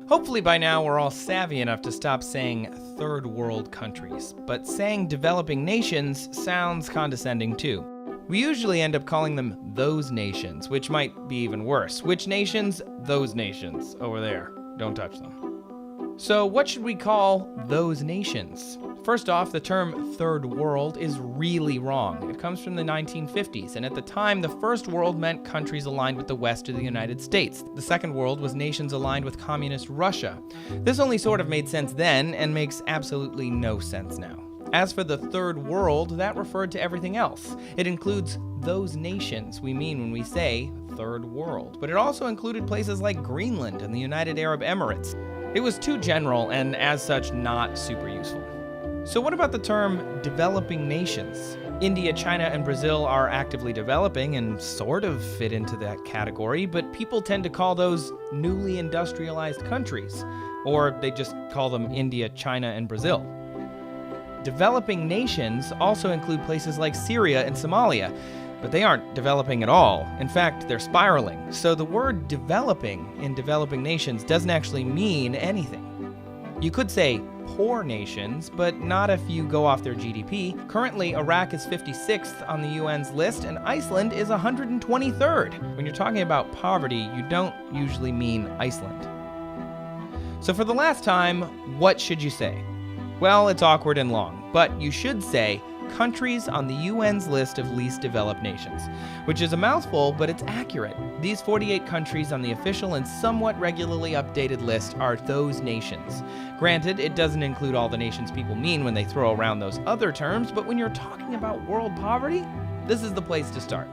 Hopefully by now we're all savvy enough to stop saying third world countries, but saying developing nations sounds condescending too. We usually end up calling them those nations, which might be even worse. Which nations? Those nations. Over there. Don't touch them. So what should we call those nations? First off, the term third world is really wrong. It comes from the 1950s, and at the time, the first world meant countries aligned with the West or the United States. The second world was nations aligned with communist Russia. This only sort of made sense then, and makes absolutely no sense now. As for the third world, that referred to everything else. It includes those nations we mean when we say third world, but it also included places like Greenland and the United Arab Emirates. It was too general and, as such, not super useful. So what about the term developing nations? India, China, and Brazil are actively developing and sort of fit into that category, but people tend to call those newly industrialized countries, or they just call them India, China, and Brazil. Developing nations also include places like Syria and Somalia, but they aren't developing at all. In fact, they're spiraling. So the word developing in developing nations doesn't actually mean anything. You could say poor nations, but not if you go off their GDP. Currently, Iraq is 56th on the UN's list, and Iceland is 123rd. When you're talking about poverty, you don't usually mean Iceland. So for the last time, what should you say? Well, it's awkward and long, but you should say countries on the UN's list of least developed nations, which is a mouthful, but it's accurate. These 48 countries on the official and somewhat regularly updated list are those nations. Granted, it doesn't include all the nations people mean when they throw around those other terms, but when you're talking about world poverty, this is the place to start.